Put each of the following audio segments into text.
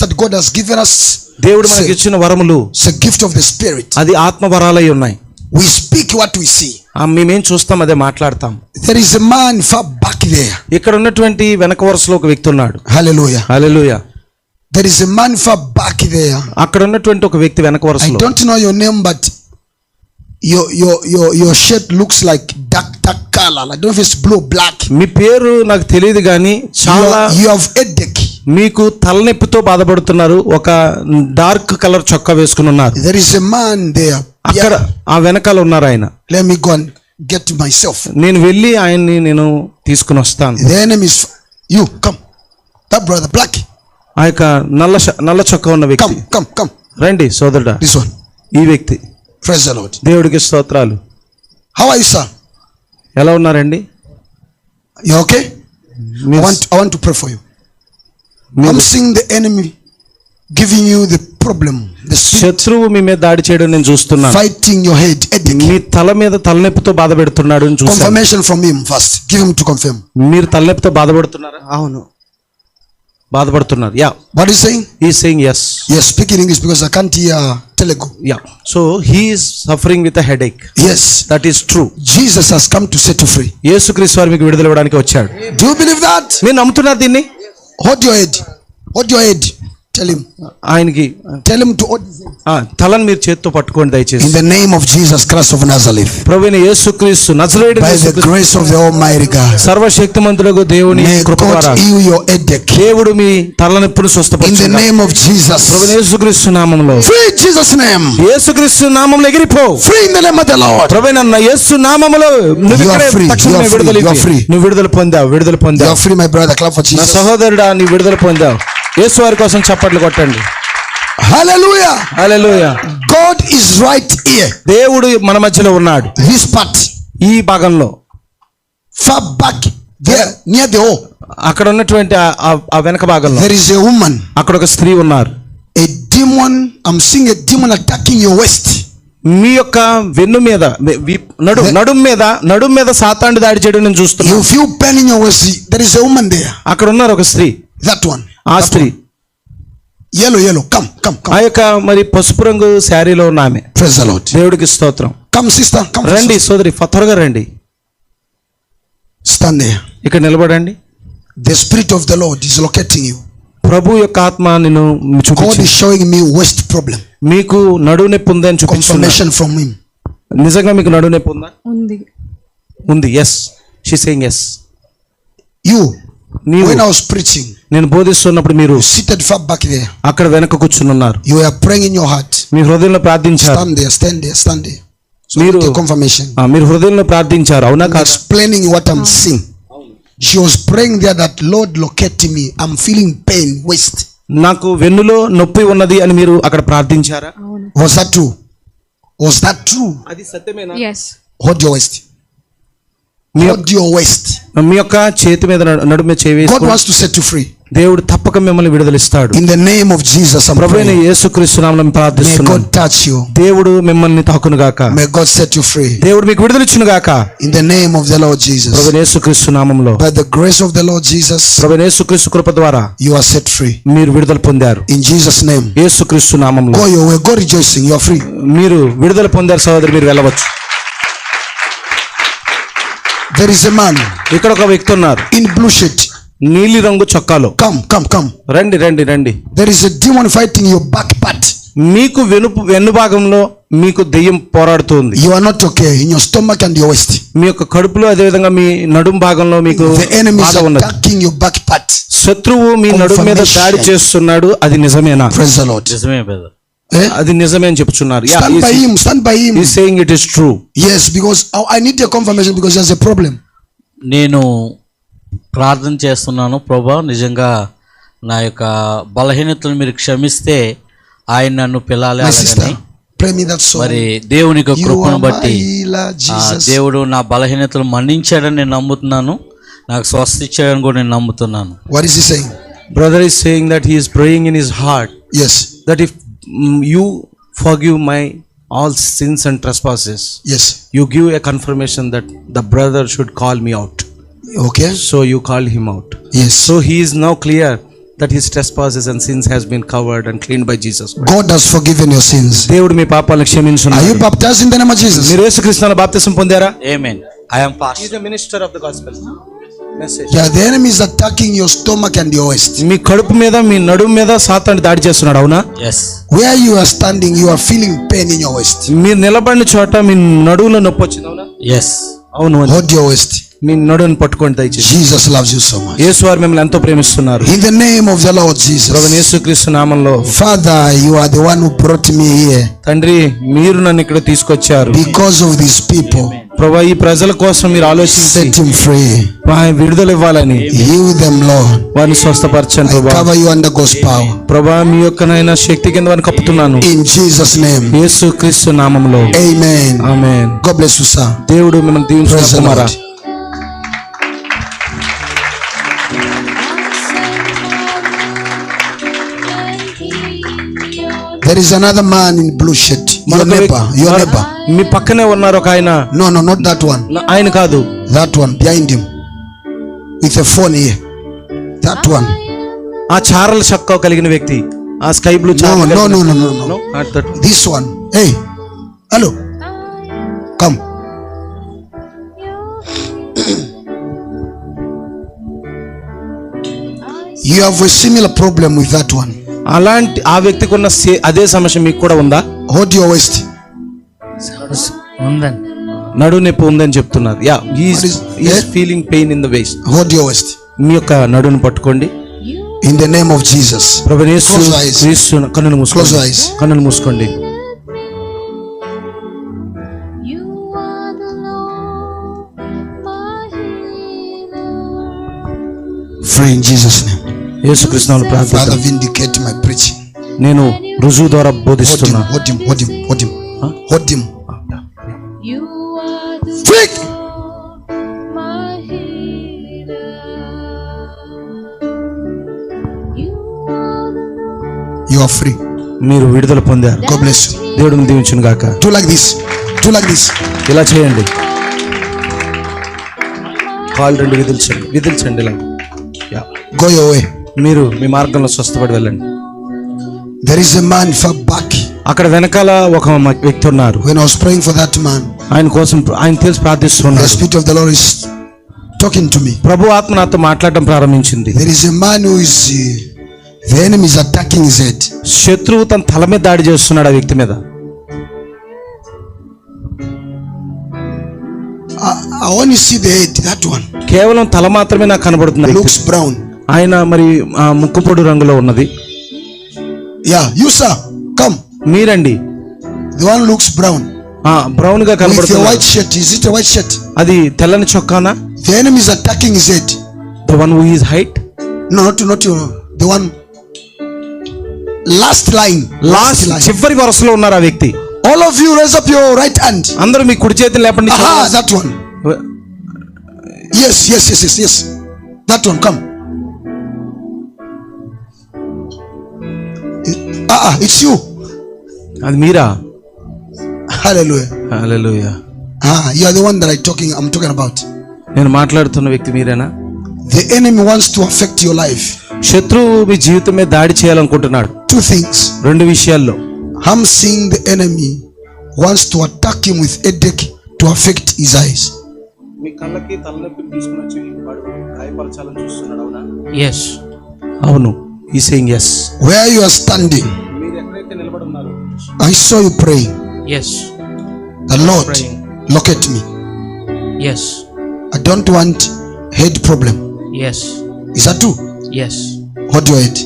that God has given us, దేవుడు మనకి ఇచ్చిన వరములు, it's a gift of the Spirit. అది ఆత్మ వరాలై ఉన్నాయి. We speak what we see. మేమేం చూస్తాం అదే మాట్లాడతాం. There is a man far back there. ఇక్కడ ఉన్నటువంటి వెనక వరుసలో ఒక వ్యక్తి ఉన్నాడు. Hallelujah. Hallelujah. There is a man far back there. అక్కడ ఉన్నటువంటి ఒక వ్యక్తి వెనక వరుసలో. I don't know your name, but your shirt looks like dark color. I don't know if it's blue or black. మీ పేరు నాకు తెలియదు కానీ చాలా you have headache. మీకు తలనొప్పితో బాధపడుతున్నారు. ఒక డార్క్ కలర్ చొక్కా వేసుకుని ఉన్నారు. There is a man there. అక్కడ ఆ వెనకాల ఉన్నారు ఆయన. Let me go and get myself. నేను వెళ్ళి ఆయన్ని నేను తీసుకుని వస్తాను. The enemy is you. Come. That brother black. ఆ యొక్క నల్ల చొక్కా ఉన్న వ్యక్తి. Come. రండి సోదరుడా. This one. ఈ వ్యక్తి. Praise the Lord. దేవుడికి స్తోత్రాలు. How are you, sir? ఎలా ఉన్నారండి? You okay? I want to pray for you. I'm seeing the enemy giving you the problem. The శత్రువు మీ మీద దాడి చేయడం నేను చూస్తున్నాను. Fighting your head. మీ తల మీద తలనొప్పితో బాధపెడుతున్నాడు అని చూస్తాను. Confirmation from him first. Give him to confirm. మీరు తలనొప్పితో బాధపడుతున్నారా? అవును, బాధపడుతున్నారు. Yeah. What is saying? He is saying yes. Yes, speak in English because I can't hear Telugu. Yeah. So he is suffering with a headache. Yes. That is true. Jesus has come to set you free. యేసుక్రీస్తు వారు మీకు విడుదల ఇవ్వడానికి వచ్చాడు. Do you believe that? మీరు నమ్ముతున్నారు దీన్ని? Hold your head. Hold your head. Tell him. ఆయనకి Tell him to hold his head. తలను మీరు చేత్తో పట్టుకోండి దయచేసి. In the name of Jesus Christ of Nazareth. ప్రభువైన యేసుక్రీస్తు నజరేయుడు by the grace of the Almighty God. సర్వశక్తిమంతుడగు దేవుని కృప ద్వారా heal your headache. దేవుడు మీ తలనొప్పిని స్వస్థపరచును. In the name of Jesus. ప్రభువైన యేసుక్రీస్తు నామములో. Free in Jesus name. యేసుక్రీస్తు నామములో ఎగిరిపో. Free in the name of the Lord. ప్రభువైన యేసు నామములో నువ్వు తక్షణమే విడుదల పొందావు. నువ్వు విడుదల పొందావు. You are free, my brother. Clap for Jesus. నా సహోదరుడా, నీ విడుదల పొందావు. యేసు వారి కోసం చప్పట్లు కొట్టండి. Hallelujah. Hallelujah. God is right here. దేవుడు మన మధ్యలో ఉన్నాడు. This part. ఈ భాగంలో. Far back there near the hole. అక్కడ ఉన్నటువంటి ఆ వెనక భాగంలో. There is a woman. అక్కడ ఒక స్త్రీ ఉన్నారు. A demon. I'm seeing a demon attacking your waist. మీ యొక్క వెన్ను మీద నడుం మీద సాతాను దాడి చేయడం నేను చూస్తున్నాను. You feel pain in your waist. There is a woman there. అక్కడ ఉన్నారు ఒక స్త్రీ. That one. ఆ స్త్రీ. Yellow. Come. ఆ యొక్క మరి పసుపు రంగు శారీలో ఉన్న ఆమె. Praise the Lord. దేవుడికి స్తోత్రం. Come sister. Come. రండి సోదరి, త్వరగా రండి. Stand there. ఇక్కడ నిలబడండి. The spirit of the Lord is locating you. ప్రభు యొక్క ఆత్మ నిన్ను చూపించింది. God is showing me waist problem. మీకు నడుము నొప్పి ఉందని చూపిస్తున్నా. Confirmation from him. నిజంగా మీకు నడుము నొప్పి ఉందా? ఉంది. Yes. She saying yes. When I was preaching, నేను బోధిస్తున్నప్పుడు మీరు seated far back there. అక్కడ వెనక కూర్చుని ఉన్నారు. You are praying in your heart. మీ హృదయంలో ప్రార్థించారు. Stand there. So మీరు confirmation. మీరు హృదయంలో ప్రార్థించారు. అవునా కాదు? Explaining what I'm seeing. She was praying there that Lord locate me. I'm feeling pain waist. నాకు వెన్నులో నొప్పి ఉన్నది అని మీరు అక్కడ ప్రార్థించారా? Was that true? అది సత్యమేనా? Yes. Hold your waist. Hold your waist. మీ యొక్క చేతి మీద నడుము మీద చేయి వేసుకోండి. God wants to set you free. దేవుడు తప్పక మిమ్మల్ని విడుదలిస్తాడు. In the name of Jesus, ప్రభువైన యేసుక్రీస్తు నామములో ప్రార్థిస్తున్నాను. May God touch you. దేవుడు మిమ్మల్ని తాకును గాక. May God set you free. దేవుడు మీకు విడుదల ఇచ్చును గాక. In the name of the Lord Jesus. ప్రభువైన యేసుక్రీస్తు నామములో. By the grace of the Lord Jesus. ప్రభువైన యేసుక్రీస్తు కృప ద్వారా you are set free. మీరు విడుదల పొందారు. In Jesus name. యేసుక్రీస్తు నామములో. Go your way. Go rejoicing. You are free. మీరు విడుదల పొందారు సహోదరు, మీరు వెళ్ళవచ్చు. There is a man. ఇక్కడ ఒక వ్యక్తి ఉన్నారు. In blue shirt. నీలి రంగు చొక్కాలో. Come. రండి. There is a demon fighting your back part. మీకు వెన్ను భాగంలో మీకు దెయ్యం పోరాడుతుంది. You are not okay in your stomach and your waist. మీ యొక్క కడుపులో అదే విధంగా మీ నడుం భాగంలో మీకు the enemy is attacking your back part. శత్రువు మీ నడుం మీద దాడి చేస్తున్నాడు. అది నిజమేనా? Praise the Lord. నిజమే బ్రదర్. అది నిజమే అని చెప్తున్నారు. Stand by him. He's saying it is true. Yes, because I need a confirmation because there's a problem. నేను ప్రార్థన చేస్తున్నాను. ప్రభువా, నిజంగా నా యొక్క బలహీనతలను మీరు క్షమిస్తే ఆయన నన్ను పిలాలి అలాగని. మరి దేవుని యొక్క కృపను బట్టి దేవుడు నా బలహీనతలు మన్నించాడని నేను నమ్ముతున్నాను. నాకు స్వస్థ ఇచ్చాడని కూడా నేను నమ్ముతున్నాను. What is he saying? Brother is saying that he is praying in his heart. Yes. That if you forgive my all sins and trespasses. Yes. You give a confirmation that the brother should call me out. Okay. So you call him out. Yes. So he is now clear that his trespasses and sins has been covered and cleaned by Jesus Christ. God has forgiven your sins. దేవుడు మీ పాపాలను Are క్షమించున్నాడు. you baptized in the name of Jesus? మీరు యేసుక్రీస్తునామములో బాప్తిసం పొందారా? ఆమేన్. I am past. He is a minister of the gospel. Message. Yeah, the enemy is attacking your stomach and your waist. మీ కడుపు మీద మీ నడుము మీద సాతాను దాడి చేస్తున్నాడు, అవునా? yes. Where you are standing, you are feeling pain in your waist. మీరు నిలబడిన చోట మీ నడువులో నొప్పి వచ్చింది, అవునా? yes. అవును. Hold your waist. మీ నడువును పట్టుకోండి దయచేసి. Jesus loves you so much. యేసువారు మిమ్మల్ని ఎంతో ప్రేమిస్తున్నారు. In the name of the Lord Jesus. ప్రభువైన యేసుక్రీస్తు నామములో. Father, you are the one who brought me here. తండ్రి, మీరు నన్ను ఇక్కడ తీసుకొచ్చారు. Because of these people. ప్రభువా, ఈ ప్రజల కోసం మీరు ఆలోచించి Set him free. విడుదల ఇవ్వాలని. Heal them, Lord. వారిని స్వస్థపరచండి I ప్రభువా. cover you under God's power. ప్రభువా, మీ యొక్కనైనా శక్తి కింద వారిని కప్పుతున్నాను. In Jesus' name. యేసుక్రీస్తు నామములో. Amen. Amen. God bless you, sir. దేవుడు మిమ్మల్ని Praise the దీవించుగాక. Lord. There is another man in blue shirt. Your neighbor. Your neighbor. మీ పక్కనే ఉన్నారు ఒక ఆయన. No, not that one. ఆయన కాదు. That one behind him with a phone here. That one. ఆ చారల చొక్కా కలిగిన వ్యక్తి, ఆ sky blue No. Not that one. This one. Hey, hello. Come. You have a similar problem with that one. అలాంటి ఆ వ్యక్తికి ఉన్న అదే సమస్య మీకు కూడా ఉందా? Hold your waist. ఉందండి. నడు నొప్పి ఉందని చెప్తున్నారు. Yeah, is feeling pain in the waste. Hold your waist. మీ యొక్క నడును పట్టుకోండి. In the name of Jesus. ప్రభువైన Close your eyes. యేసు కన్నులు మూసుకోండి. Close your eyes. కన్నులు మూసుకోండి. Free in Jesus' name. యేసుక్రీస్తు నామములో Father, ప్రార్థన. vindicate my preaching. నేను రుజువు ద్వారా బోధిస్తున్నా. Hold him. Huh? Hold him. You are the Quick! Lord, my healer. You are the Lord. You are free. మీరు విడుదల పొందారు. God bless you. దేవుడిని దీవించును గాక. Do like this. Do like this. ఇలా చేయండి. కాళ్ళు రెండు విదిల్చండి ఇలా. యా. Go your way. మీరు మీ మార్గంలో స్వస్థపడి వెళ్ళండి. There is a man far back. అక్కడ వెనకాల ఒక వ్యక్తి ఉన్నారు. When I was praying for that man, ఆయన కోసం ఆయన తెలిసి the ప్రార్థిస్తున్నారు. Spirit of the Lord is talking to me. ప్రభు ఆత్మ నాతో మాట్లాడటం ప్రారంభించింది. There is a man who is the enemy is attacking his head. శత్రువు తన తల మీద దాడి చేస్తున్నాడు ఆ వ్యక్తి మీద. I want to see the head. That one కేవలం తల మాత్రమే నాకు కనబడుతుంది. looks brown. ఆయన మరి ముక్కు పొడి రంగులో ఉన్నది. Yeah, you sir, come. మీరండి. The one looks brown. Brown గా With a కనబడుతుంది. white shirt. Is it a white shirt? అది తెల్లని చొక్కానా? The enemy is attacking his head. The one who is height. No, not you. The one last line. Last చివరి వరుసలో ఉన్నారు ఆ వ్యక్తి. All of you raise up your right hand. అందరూ మీ కుడి చేతిని లేపండి. Aha, that one. Yes. That one, come. It's you. అది మీరా? Hallelujah. Hallelujah. You are the one that I'm talking about. నేను మాట్లాడుతున్న వ్యక్తి మీరేనా? The enemy wants to affect your life. శత్రువు మీ జీవితం మీద దాడి చేయాలనుకుంటున్నాడు. Two things. రెండు విషయాల్లో. I'm seeing the enemy wants to attack him with headache to affect his eyes. మీ కళ్ళకి తలనొప్పిని తీసుకొని వచ్చి వాడు గాయపరచాలని చూస్తున్నాడు, అవునా? yes. అవును. He saying yes. Where you are standing, మీరు ఎక్కడైతే నిలబడి ఉన్నారు, I saw you praying. yes. The Lord Praying. locate me. yes. I don't want head problem. yes. Is that true? yes. Hold your head.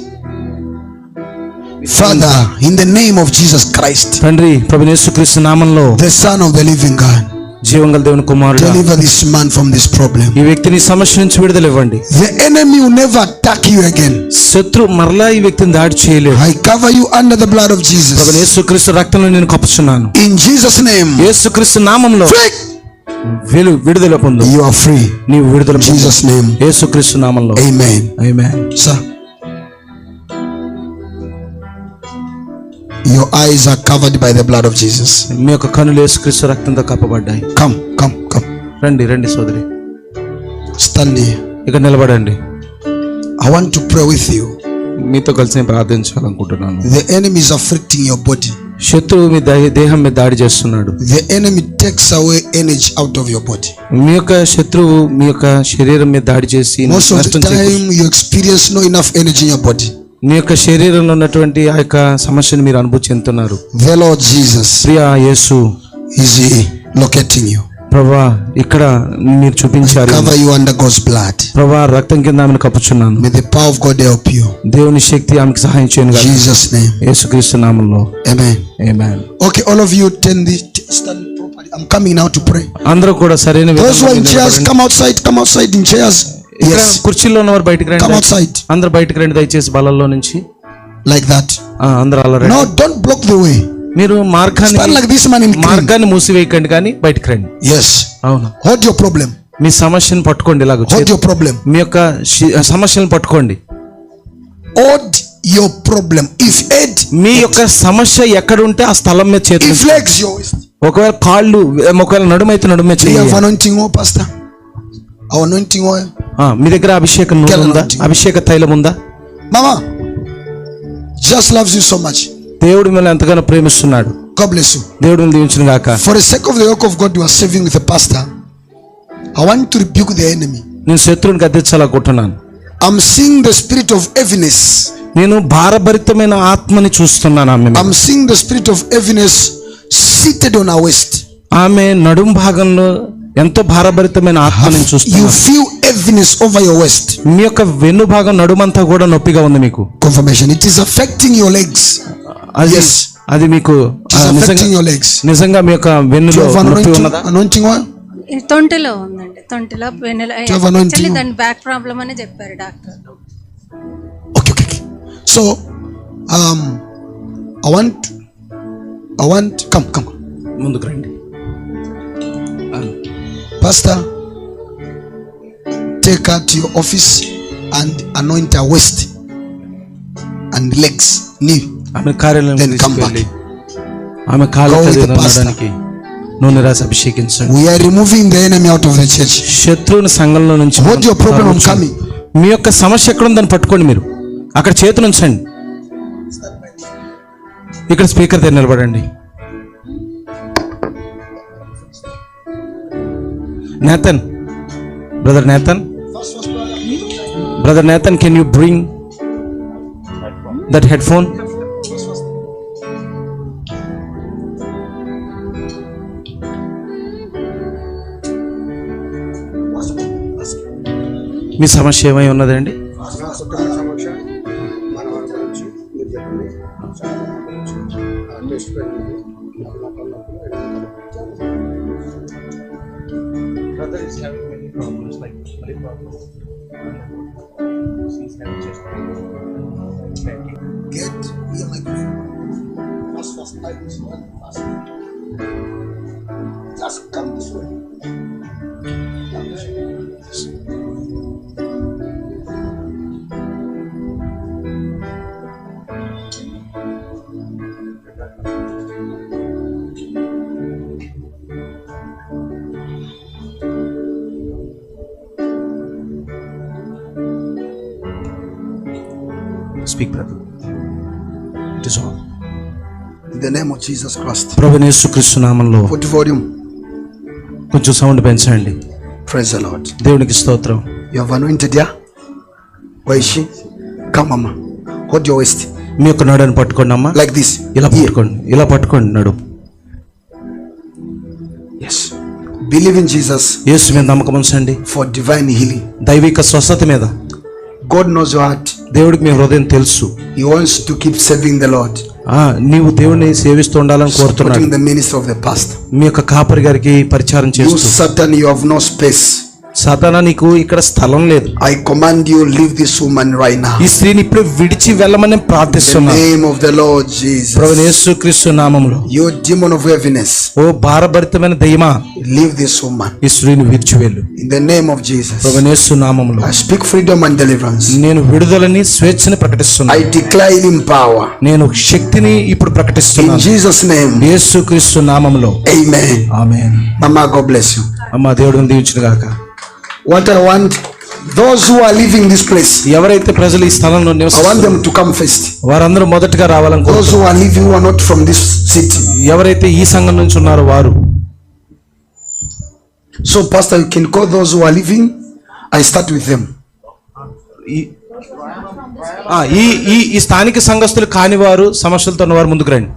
Father, in the name of Jesus Christ, తండ్రి ప్రభువైన యేసుక్రీస్తు నామములో, the Son of the living God, జీవంగల దేవుని కుమారుడా, deliver this man from this problem. ఈ వ్యక్తిని సమస్య నుంచి విడుదల ఇవ్వండి. The enemy will never attack you again. శత్రు మరలా ఈ వ్యక్తిని దాడి చేయలేడు. I cover you under the blood of Jesus. ప్రభువైన యేసుక్రీస్తు రక్తంలో నేను కప్పుచున్నాను. In Jesus' name, యేసుక్రీస్తు నామములో free. విడుదల పొందు. You are free. నీవు విడుదల In పొందు. Jesus' name, యేసుక్రీస్తు నామములో. amen. Amen. Sir, your eyes are covered by the blood of Jesus. మీ యొక్క కన్నులు యేసుక్రీస్తు రక్తంతో కప్పబడ్డాయి. Come. రండి Stand here. ఇక్కడ నిలబడండి. I want to pray with you. మీతో కలిసి నేను ప్రార్థించాలనుకుంటున్నాను. The enemy is afflicting your body. శత్రువు మీ దేహం మీద దాడి చేస్తున్నాడు. The enemy takes away energy out of your body. మీ యొక్క శత్రువు మీ యొక్క శరీరం మీద దాడి చేసి Most of the time you experience no enough energy in your body. మీ యొక్క శరీరంలో ఉన్నటువంటి ఆ యొక్క సమస్యను మీరు అనుభూతి చెందుతున్నారు. The Lord Jesus Priya Yesu is locating you. ప్రభువా ఇక్కడ మీరు చూపించారు. Cover you under God's blood. ప్రభువా రక్తం కింద ఆమెను కప్పుచున్నాను. May the power of God help you. దేవుని శక్తి ఆమెకు సహాయం చేయను గాక. Jesus name. యేసుక్రీస్తు నామములో. Amen. Amen. Okay, all of you stand properly. I'm coming now to pray. అందరూ కూడా సరైన Those who are in chairs, come outside in chairs. ఇక్కడ Yes. కుర్చీలో ఉన్నవారు బయటికి రండి. Come outside. అందరూ బయటికి రండి దయచేసి బలలో నుంచి. Like that. అందరూ అలా రండి. No, don't block the way. మీరు Stand like this man in green. మార్గాన్ని మూసివేయకండి కానీ బయటికి రండి. Yes. అవును. Hold your problem. మీ సమస్యను పట్టుకోండి. ఇలాగ Hold your problem. మీ యొక్క సమస్యలను పట్టుకోండి. Hold your problem. If head, మీ యొక్క సమస్య ఎక్కడ ఉంటే ఆ స్థలం మీద చేతులు if legs, your waist. ఒకవేళ కాళ్ళు ఒకవేళ నడుమైతే నడుమే Do you have చేయాలి. anointing oil, pastor? Our anointing oil. మీ దగ్గర అభిషేక నూనె ఉందా? అభిషేక తైలం ఉందా? Mama, just loves you so much. దేవుడు మిమ్మల్ని ఎంతగానో ప్రేమిస్తున్నాడు. God bless you. దేవుడు మిమ్మల్ని దీవించును గాక. For the sake of the work of God you are serving with a pastor, I want to rebuke the enemy. నేను శత్రువుని గద్దించాలనుకుంటున్నాను. I'm seeing the spirit of heaviness. నేను భారభరితమైన ఆత్మని చూస్తున్నాను. I'm seeing the spirit of heaviness seated on our waist. ఆమె నడుం భాగంలో ఎంతో భారభరితమైన ఆత్మని You చూస్తున్నాను. feel heaviness over your waist. మీ యొక్క వెన్ను భాగం నడుమంతా కూడా నొప్పిగా ఉంది మీకు. Confirmation. It is affecting your legs. Yes. అది మీకు It is affecting your legs. నిజంగా మీ యొక్క Do వెన్నులో you have నొప్పి ఉన్నదా? anointing oil? తొంటిలో ఉందండి. తొంటిలో వెన్నెల Do you have anointing? Actually దాని బ్యాక్ ప్రాబ్లం అని చెప్పారు doctor. Okay. So, I want. Come. ముందుకు రండి. Pastor, take her to your office and anoint her waist and legs, knee. ఆమె కార్యాలయం Then come తీసుకెళ్ళి ఆమె కాళ్ళ Go with the నడడానికి నూనె రాసి అభిషేకించండి. We are removing the enemy out of the church. శత్రువుని సంఘంలో నుంచి What your problem? I'm coming. మీ యొక్క సమస్య ఎక్కడ ఉందని పట్టుకోండి. మీరు అక్కడ చేతులు ఉంచండి. ఇక్కడ స్పీకర్ దగ్గర నిలబడండి. Nathan, brother Nathan, can you bring that headphone? మీ సమస్య ఏమై ఉన్నదండి? Brother is having many problems like belly problems. She's having chest pain. Get your microphone. Fast. I this one fast. Just come this way. Speak, brother. It is all. In the name of Jesus Christ. ప్రభువైన యేసుక్రీస్తు నామములో Put volume. కొంచెం sound పెంచండి. Praise the Lord. దేవునికి స్తోత్రం. You have anointed her. Where is she? Come, mama. Hold your waist. మీ యొక్క నడుని పట్టుకోండి అమ్మా. Like this. ఇలా పట్టుకోండి నడు. Yes. Believe in Jesus. యేసు మీద నమ్మకం ఉంచండి. For divine healing. దైవిక స్వస్థత మీద. God knows your heart. దేవుడికి మీ హృదయం తెలుసు. He wants to keep serving the Lord. నీవు దేవుని సేవిస్తూ ఉండాలని కోరుతున్నాడు. Supporting the minister of the pastor. మీ యొక్క కాపరి గారికి పరిచారం చేస్తూ. You Satan, you have no space. సాతానా, నీకు ఇక్కడ స్థలం లేదు. I command you, leave this woman right now. ఈ స్త్రీని ఇప్పుడు విడిచి వెళ్ళమని ప్రార్థిస్తున్నాను. In the name of the Lord Jesus. ప్రభువైన యేసుక్రీస్తు నామములో. You demon of heaviness. Oh భారభరితమైన దయ్యమా, leave this woman. ఈ స్త్రీని విడిచి వెళ్ళు. In the name of Jesus. ప్రభువైన యేసు నామములో. I speak freedom and deliverance. నేను విడుదలని స్వేచ్ఛని ప్రకటిస్తున్నాను. I declare healing power. నేను శక్తిని ఇప్పుడు ప్రకటిస్తున్నాను. In Jesus name. యేసుక్రీస్తు నామములో. Amen. Amen. Mama, God bless you. అమ్మా దేవుడిని దీవించును గాక. What I want, Those who are leaving this place, ఎవరైతే ప్రజలు ఈ స్థలంలో I want నివసిస్తున్నారో them to come first. వారందరూ మొదటగా రావాలని Those కోరుతున్నాను. who are leaving who are not from this city. ఎవరైతే ఈ సంఘం నుంచి ఉన్నారో వారు. So pastor, you can call those who are leaving. I start with them. ఈ ఈ ఈ స్థానిక సంఘస్థులు కాని వారు, సమస్యలతో ఉన్నవారు ముందుకు రండి.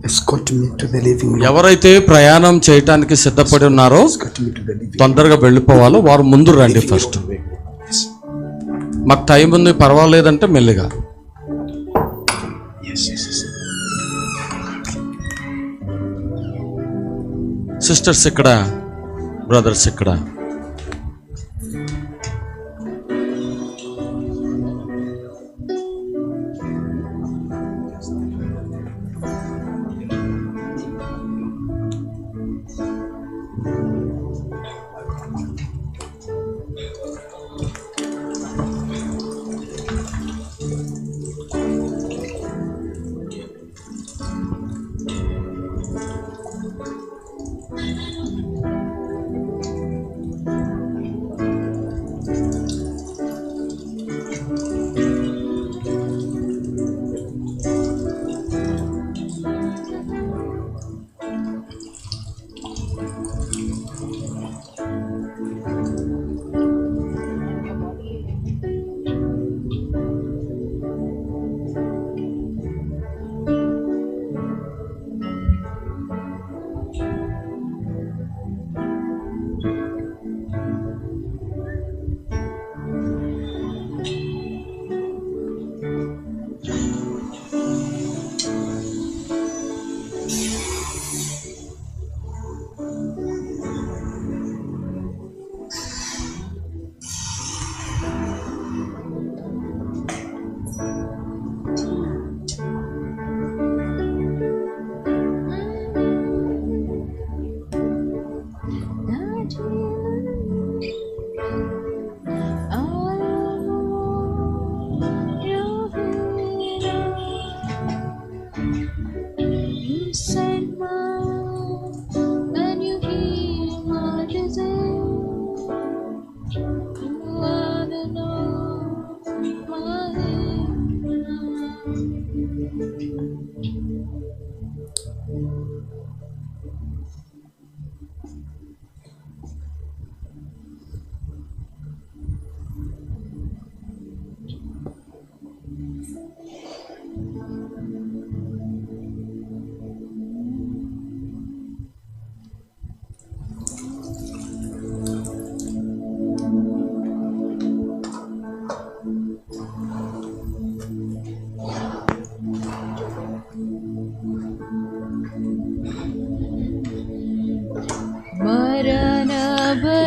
Escort me to the living room. ఎవరైతే ప్రయాణం చేయటానికి సిద్ధపడి ఉన్నారో Escort me to the living room. తొందరగా వెళ్ళిపోవాలో వారు ముందు రండి ఫస్ట్. మాకు టైం ఉంది, పర్వాలేదంటే మెల్లిగా. సిస్టర్స్ ఇక్కడ, బ్రదర్స్ ఇక్కడ.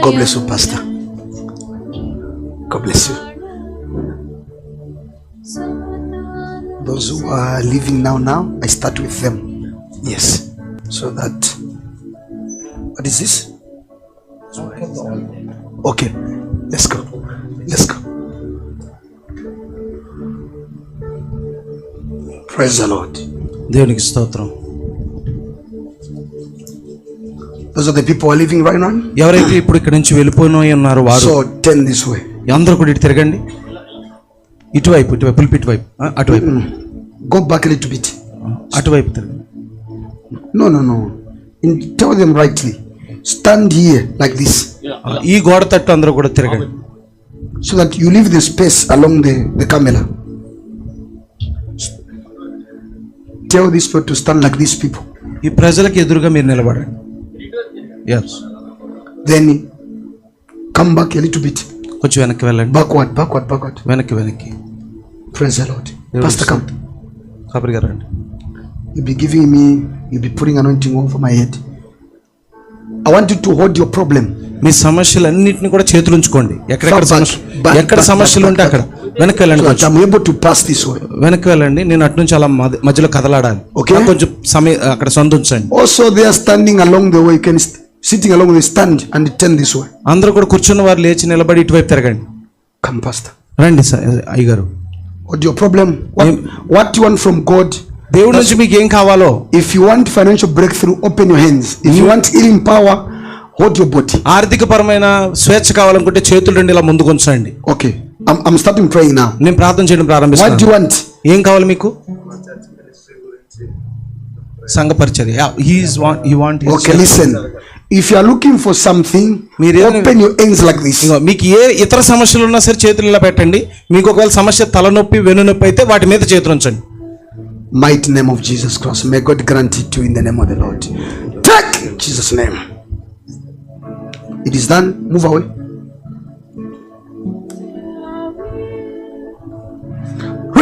God bless you, pastor. God bless you. Those who are leaving now, I start with them. Yes. So that, what is this? Okay. Let's go. Let's go. Praise the Lord. దేవునికి స్తోత్రం. Those are the people who are living right now. ఎవరైతే ఇప్పుడు ఇక్కడ నుంచి వెళ్ళిపోయి ఉన్నారో వారు. So turn this way. అందరూ కూడా ఇటు తిరగండి. ఇటువైపు, ఇటువైపు, పుల్పిట్ వైపు, అటువైపు. Go back a little bit. అటువైపు తిరగండి. No. Tell them rightly. Stand here like this. ఈ గోడ తట్టు అందరూ కూడా తిరగండి. So that you leave the space along the camera. Tell these people to stand like these people. ఈ ప్రజలకు ఎదురుగా మీరు నిలబడండి. Yes. Then come back a little bit. కొంచెం వెనక్కి వెళ్ళండి. Backward. వెనక్కి. Praise the Lord. Pastor, come. కాపరి గారు రండి. You'll be putting anointing over my head. I want you to hold your problem. మీ సమస్యలన్నిటిని కూడా చేతులు ఉంచుకోండి. ఎక్కడ సమస్యలు ఉంటే అక్కడ వెనక్కి వెళ్ళండి. I'm able to pass this way. వెనక్కి వెళ్ళండి. నేను అటు నుంచి అలా మధ్యలో కదలాడాలి. Okay. కొంచెం సమయం అక్కడ సందుంచండి. Also they are standing along the way. You can sitting along the stand and turn this way. అందరూ కూడా కూర్చున్న వారు లేచి నిలబడి ఇటువైపు తిరగండి. Come, pastor. రండి అయ్యగారు. What your problem? What you want from God? దేవుడి నుంచి మీకు ఏం కావాలో. If you want financial breakthrough, open your hands. If you want healing power, Hold your body. ఆర్థిక పరమైన స్వేచ్ఛ కావాలనుకుంటే చేతులు రెండు ఇలా ముందుకు ఉంచండి. Okay. I'm starting praying now. నేను ప్రార్థన చేయడం What do ప్రారంభిస్తాను. you want? ఏం కావాలి మీకు? సంఘ పరిచర్య. He want his Okay, listen. If you are looking for something, open your hands like this. మీకు ఏ ఇతర సమస్యలు ఉన్నా సరే చేతులు ఇలా పెట్టండి. మీకు ఒకవేళ సమస్య తలనొప్పి వెన్నునొప్పి అయితే వాటి మీద చేతులు ఉంచండి. Mighty name of Jesus Christ. May God grant it to you in the name of the Lord. Take in Jesus' name. It is done. Move away.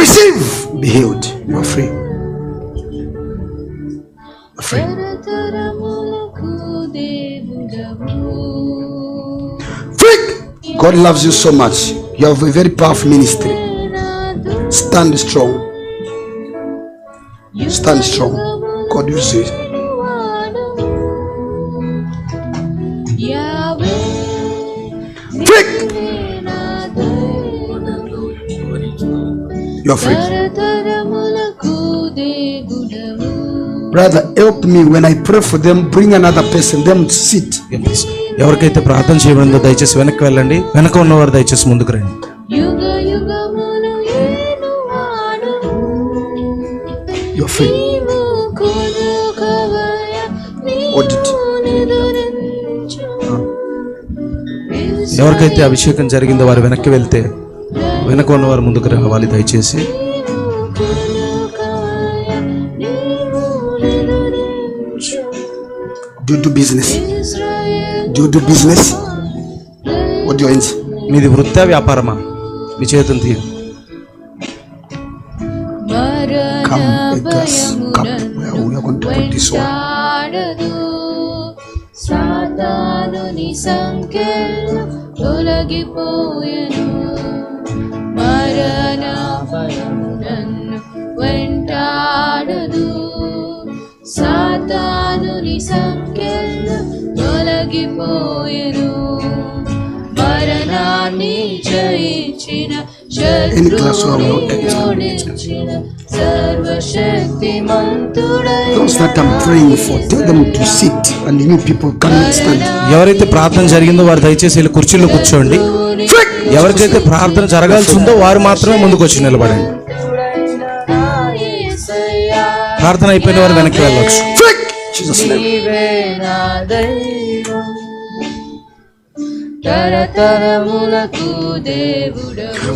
Receive. Be healed. You are free. You are free. Free. God loves you so much. You have a very powerful ministry. Stand strong. Stand strong. God uses you. Free. You are free. Brother, help me when I pray for them. Bring another person. Them sit. ఎవరికైతే ప్రార్థన చేయబడిందో దయచేసి వెనక్కి వెళ్ళండి. వెనక ఉన్నవారు దయచేసి ముందుకు రండి. You are free. What did? ఎవరికైతే అభిషేకం జరిగిందో వారు వెనక్కి వెళ్తే వెనక ఉన్నవారు ముందుకు రావాలి దయచేసి. Do you do business? Do you do business? What do you want? మీది వృత్తా వ్యాపారమా? మీ చేతులు తీయండి. Come, let us come. We are going to put this one. సాతానుని సంకెళ్ళు తొలగిపోయెను, మరణ భయము నన్ను వెంటాడదు. సాతానుని సంకెళ్ళు తొలగిపోయెను, మరణాన్ని జయించిన శత్రువుని ఓడించిన సర్వశక్తిమంతుడై. Those that I'm praying for, tell them to sit, and you people cannot stand. ఎవరైతే ప్రార్థన జరిగిందో వారు దయచేసి వెళ్ళి కుర్చీలో కూర్చోండి. ఎవరికైతే ప్రార్థన జరగాల్సి ఉందో వారు మాత్రమే ముందుకు వచ్చి నిలబడండి. ప్రార్థన అయిపోయిన వారు వెనక్కి వెళ్ళవచ్చు. తరతరములకు దేవుడవు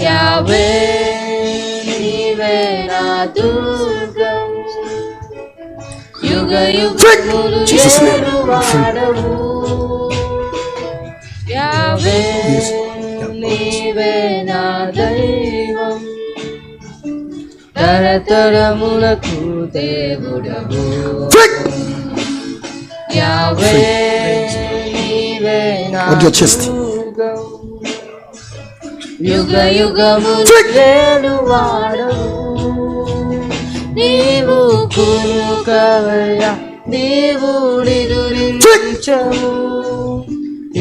యావే, నీవే నా దుర్గం, యుగ యుగములు యేలువాడవు. యావే, నీవే నా దైవం, తరతరములకు దేవుడవు. యావే, నీవే నా దుర్గం, యుగ యుగములు యేలువాడవు. నీవు కురుకవయ్యా, నీవు నిదురించవు,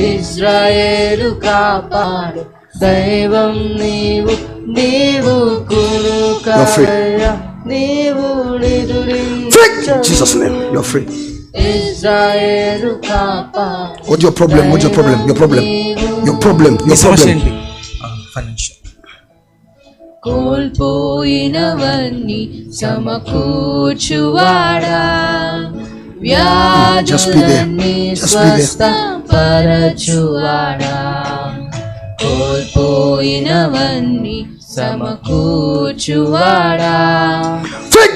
ఇశ్రాయేలు కాపాడు దైవం నీవు. నీవు కురుకవయ్యా, నీవు నిదురించవు, Jesus' name, you're free. ఇశ్రాయేలు కాపాడు. What's your problem? What's your problem? Your problem? Your problem? Me Your సమస్య problem? ఏంటి? కోల్పోయినవన్నీ సమకూర్చువాడా, Just be there. వ్యాధులన్నీ Just be there. స్వస్థపరచువాడా. కోల్పోయినవన్నీ సమకూర్చువాడా,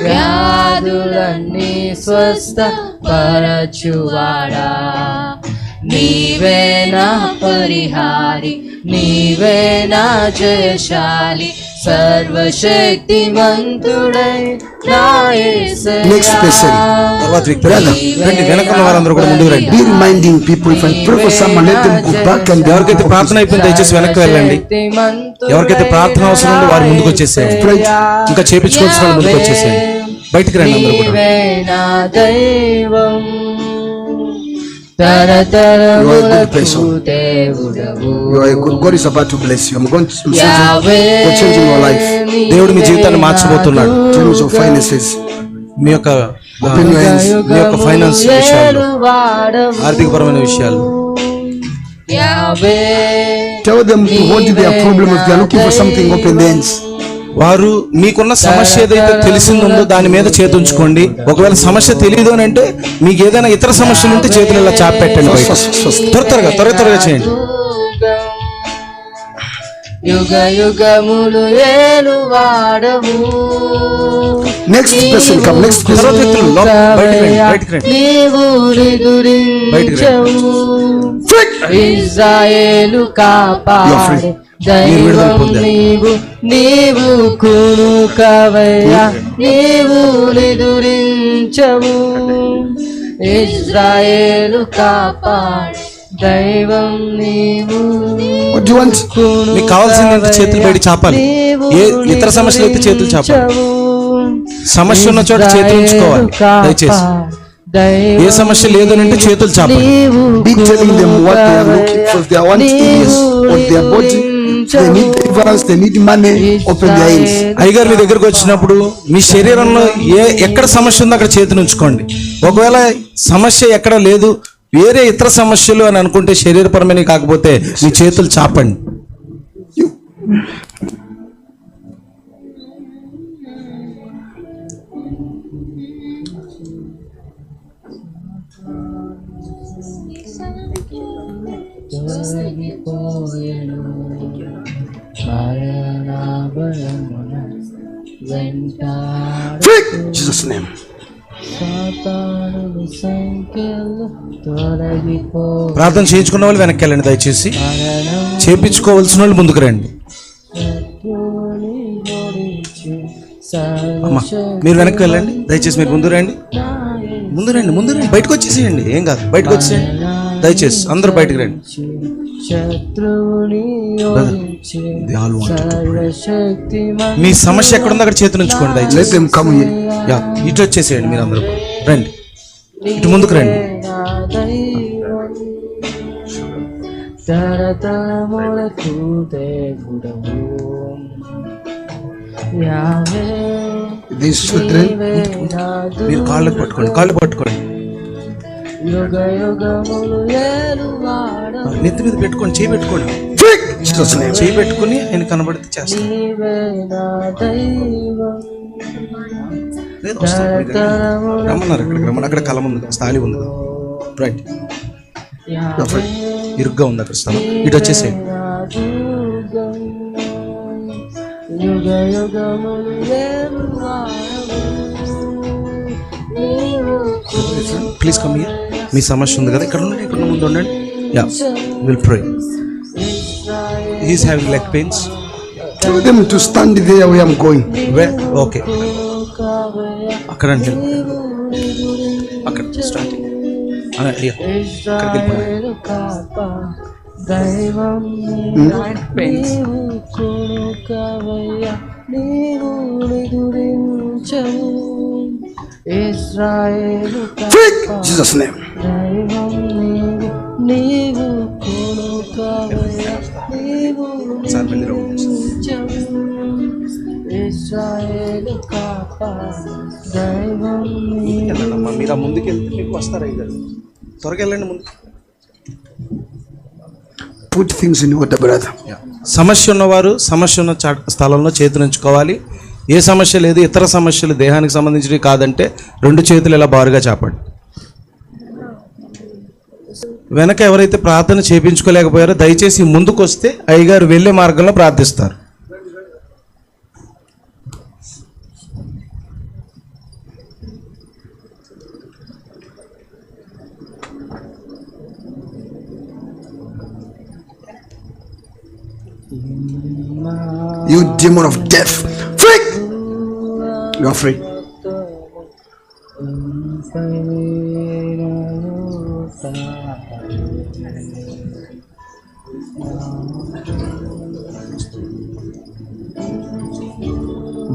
వ్యాధులన్నీ స్వస్థపరచువాడా. నీవే నా పరిహారి, నీవే నా జయశాలి, సర్వశక్తిమంతుడై నా యేసయ్యా. Next person. తర్వాత వ్యక్తి రండి. వెనక ఉన్న వారందరూ కూడా ముందుకు రండి. Be reminding people, if I pray for someone, let them go back and ఎవరికైతే ప్రార్థన అయిపోయింది దయచేసి వెనక్కి వెళ్ళండి. ఎవరికైతే ప్రార్థన అవసరం ఉందో వారు ముందుకు వచ్చేసేయండి. ఇంకా చేపించుకోవాల్సిన వాళ్ళు ముందుకు వచ్చేసేయండి. బయటికి రండి అందరూ కూడా. నీవే నా దైవం, తరతరములకు దేవుడవు. you are a good. God is about to bless you. I'm changing your life. దేవుడు మీ జీవితాన్ని మార్చబోతున్నాడు. In terms of finances, మీ యొక్క Open your hands. మీ యొక్క ఫైనాన్స్ విషయాలు, ఆర్థికపరమైన విషయాలు. Tell them what is their problem. If they are looking for something, open their hands. వారు మీకున్న సమస్య ఏదైతే తెలిసిందో దాని మీద చేతి ఉంచుకోండి. ఒకవేళ సమస్య తెలియదు అని అంటే మీకు ఏదైనా ఇతర సమస్యలు ఉంటే చేతులు ఇలా చాపి పెట్టండి. త్వరగా చేయండి. యుగ యుగములు ఏలు వాడవు. Next person come. Next person. నీవు నిదురించవు. ఇశ్రాయేలు కాపాడే దైవం నీవు. నీవు కునుకవయ్యా, నీవు నిదురించవు. ఇశ్రాయేలు కాపాడే దైవం నీవు. What do you want? మీకు కావాల్సింది చేతులు బయట చాపాలి. ఏ ఇతర సమస్యలు అయితే చేతులు చాపాలి. సమస్య ఉన్న చోట చేతులు ఉంచుకోవాలి దయచేసి. ఏ సమస్య లేదనంటే చేతులు చాపాలి. Be telling them what they are looking for. If they want illness or their body, they need deliverance, they need money, open their hands. అయ్యగారు మీ దగ్గరకు వచ్చినప్పుడు మీ శరీరంలో ఎక్కడ సమస్య ఉందో అక్కడ చేతిని ఉంచుకోండి. ఒకవేళ సమస్య ఎక్కడ లేదు, వేరే ఇతర సమస్యలు అని అనుకుంటే, శరీరపరమైన కాకపోతే మీ చేతులు చాపండి. Jesus name. ప్రార్థన చేయించుకున్న వాళ్ళు వెనక్కి వెళ్ళండి దయచేసి. చేయించుకోవాల్సిన వాళ్ళు ముందుకు రండి. అమ్మా మీరు వెనక్కి వెళ్ళండి దయచేసి. మీరు ముందు రండి. బయటకు వచ్చేసేయండి. ఏం కాదు, బయటకు వచ్చేయండి దయచేసి. అందరూ బయటకు రండి. మీ సమస్య ఎక్కడుందో అక్కడ చేతులు ఉంచుకోండి దయచేసి. ఇటు వచ్చేసేయండి. మీరు అందరూ రండి, ఇటు ముందుకు రండి. మీరు కాళ్ళు పట్టుకోండి. నెత్తి మీద పెట్టుకోండి, చేయి పెట్టుకోండి. చేయి పెట్టుకుని ఆయన కనబడితే చేస్తాను. రమ్మన్నారు ఇక్కడికి రమ్మని. అక్కడ కలం ఉంది, స్థాయి ఉంది. రైట్, ఇరుగ్గా ఉంది అక్కడ స్థలం. ఇటు వచ్చేసేయండి. Please come here. మీ సమస్య ఉంది కదా, ఇక్కడ ముందు ఉండండి. Yeah, will pray. He is having leg pains. Tell them to stand there where I'm going. Okay, అక్కడ అండి, అక్కడ స్టార్టింగ్. Jesus name. మీరు ముందుకు వెళ్తే మీకు వస్తారు అయ్యారు. త్వరగా వెళ్ళండి ముందు. Put things in order, brother. సమస్య ఉన్నవారు సమస్య ఉన్న స్థలంలో చేతులు ఉంచుకోవాలి. ఏ సమస్య లేదు, ఇతర సమస్యలు దేహానికి సంబంధించినవి కాదంటే రెండు చేతులు ఇలా బారుగా చాపండి. వెనక ఎవరైతే ప్రార్థన చేయించుకోలేకపోయారో దయచేసి ముందుకు వస్తే అయ్యగారు వెళ్ళే మార్గంలో ప్రార్థిస్తారు. You demon of death, free! You are free.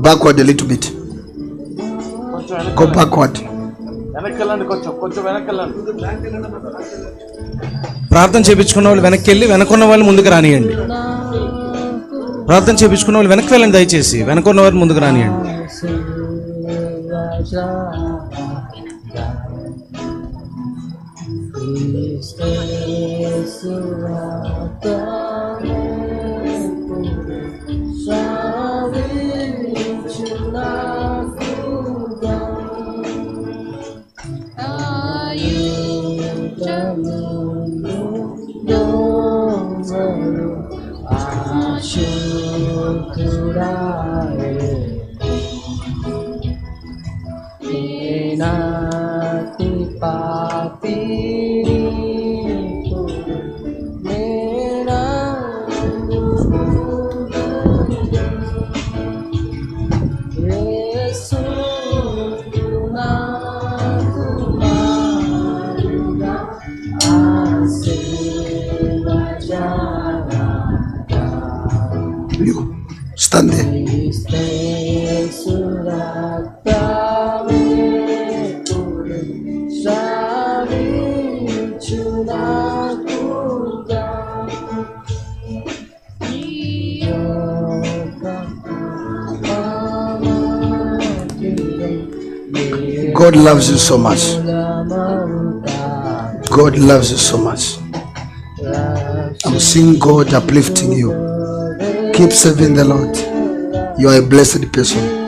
Backward a little bit. Go backward. ప్రార్థన చేయించుకున్న వాళ్ళు వెనక్కి వెళ్ళి వెనకున్న వాళ్ళు ముందుకు రానియండి. ప్రార్థన చేయించుకున్న వాళ్ళు వెనక్కి వెళ్ళండి దయచేసి. వెనకున్న వారు ముందుకు రానియండి. Stand there. God loves you so much. God loves you so much. I'm seeing God uplifting you. Keep serving the Lord. You are a blessed person.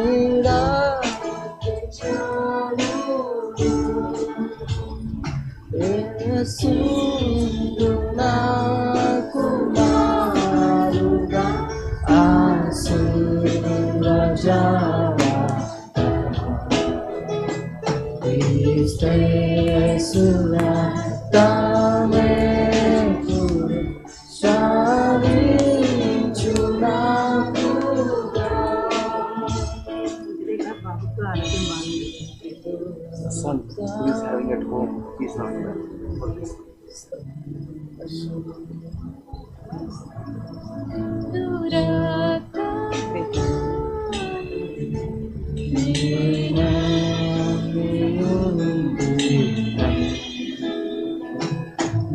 Son who is having at home, he is not well.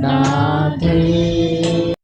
నా